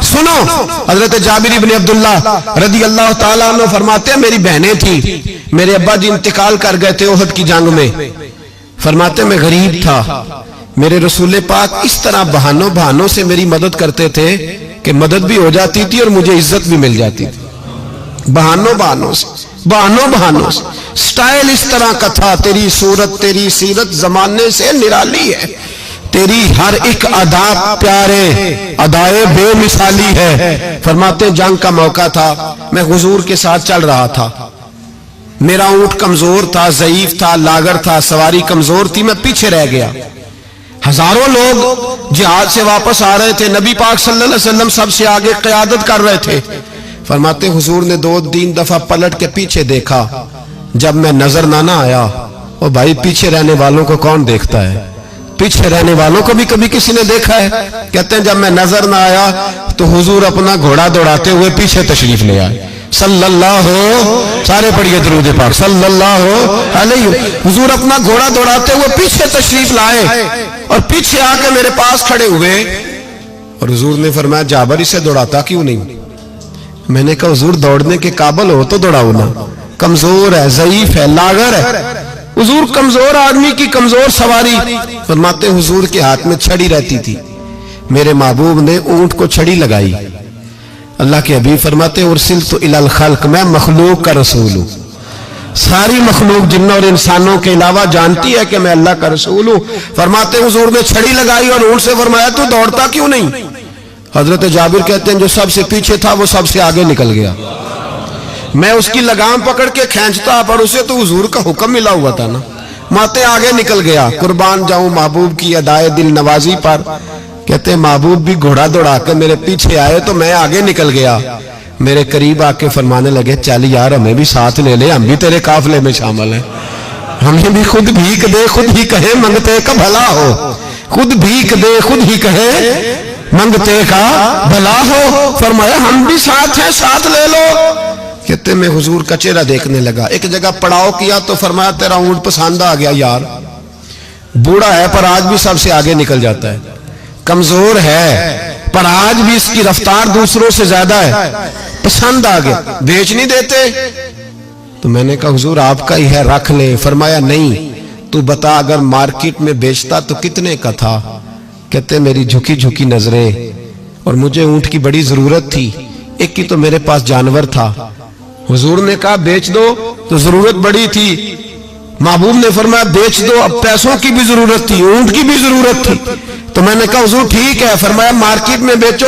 سنو حضرت جابر ابن عبداللہ رضی اللہ تعالیٰ عنہ فرماتے ہیں میری بہنیں تھیں، میرے ابا جی انتقال کر گئے تھے احد کی جنگ میں، فرماتے میں غریب تھا، میرے رسول پاک اس طرح بہانوں سے میری مدد کرتے تھے کہ مدد بھی ہو جاتی تھی اور مجھے عزت بھی مل جاتی تھی، بہانوں سے سٹائل اس طرح کا تھا، تیری صورت تیری سیرت زمانے سے نرالی ہے، تیری ہر ایک ادا پیارے ادائے بے مثالی ہے۔ فرماتے جنگ کا موقع تھا، میں حضور کے ساتھ چل رہا تھا، میرا اونٹ کمزور تھا، ضعیف تھا، لاغر تھا، سواری کمزور تھی، میں پیچھے رہ گیا، ہزاروں لوگ جہاد سے واپس آ رہے تھے، نبی پاک صلی اللہ علیہ وسلم سب سے آگے قیادت کر رہے تھے۔ فرماتے حضور نے 2-3 دفعہ پلٹ کے پیچھے دیکھا، جب میں نظر نہ آیا، او بھائی پیچھے رہنے والوں کو کون دیکھتا ہے؟ پیچھے رہنے والوں کو بھی کبھی کسی نے دیکھا ہے؟ کہتے ہیں جب میں نظر نہ آیا تو حضور اپنا گھوڑا دوڑاتے ہوئے پیچھے تشریف لے آئے، صلی اللہ سارے پڑھیے درود پاک صلی اللہ علیہ، حضور اپنا گھوڑا دوڑاتے ہوئے پیچھے تشریف لائے اور پیچھے آ کے میرے پاس کھڑے ہوئے، اور حضور نے فرمایا جابر اسے دوڑاتا کیوں نہیں؟ میں نے کہا حضور دوڑنے کے قابل ہو تو دوڑاؤ نا، کمزور ہے، ضعیف ہے، لاغر ہے۔ حضور کمزور آدمی کی کمزور سواری، فرماتے حضور کے ہاتھ میں چھڑی رہتی تھی، میرے محبوب نے اونٹ کو چھڑی لگائی، اللہ کے حبیب فرماتے ارسلت الی الخلق، میں مخلوق کا رسول ہوں، ساری مخلوق جنوں اور انسانوں کے علاوہ جانتی ہے کہ میں اللہ کا رسول ہوں۔ فرماتے حضور نے چھڑی لگائی اور اونٹ سے فرمایا تو دوڑتا کیوں نہیں؟ حضرت جابر کہتے ہیں جو سب سے پیچھے تھا وہ سب سے آگے نکل گیا، میں اس کی لگام پکڑ کے کھینچتا پر اسے تو حضور کا حکم ملا ہوا تھا نا، ماتے آگے نکل گیا۔ قربان جاؤں محبوب کی ادائے دل نوازی پر، کہتے ہیں محبوب بھی گھوڑا دوڑا کے میرے پیچھے آئے تو میں آگے نکل گیا، میرے قریب آ کے فرمانے لگے چل یار ہمیں بھی ساتھ لے لے، ہم بھی تیرے قافلے میں شامل ہیں، ہمیں بھی خود بھیک دے خود ہی کہے منگتے کا بھلا ہو، خود بھیک دے خود ہی کہے منگتے کا بھلا ہو۔ فرمایا ہم بھی ساتھ ہیں، ساتھ لے لو۔ کہتے میں حضور کا چہرہ دیکھنے لگا، ایک جگہ پڑاؤ کیا تو فرمایا تیرا اونٹ پسند آ گیا یار، بوڑھا ہے پر آج بھی سب سے آگے نکل جاتا ہے، کمزور ہے پر آج بھی اس کی رفتار دوسروں سے زیادہ ہے، پسند آ گیا، بیچ نہیں دیتے؟ تو میں نے کہا حضور آپ کا ہی ہے رکھ لیں۔ فرمایا نہیں، تو بتا اگر مارکیٹ میں بیچتا تو کتنے کا تھا؟ کہتے میری جھکی جھکی نظریں، اور مجھے اونٹ کی بڑی ضرورت تھی، ایک کی تو میرے پاس جانور تھا، حضور نے کہا بیچ دو، تو ضرورت بڑی تھی، محبوب نے فرمایا بیچ دو، اب پیسوں کی بھی ضرورت تھی، اونٹ کی بھی ضرورت تھی، تو میں نے کہا حضور ٹھیک ہے، فرمایا مارکیٹ میں بیچو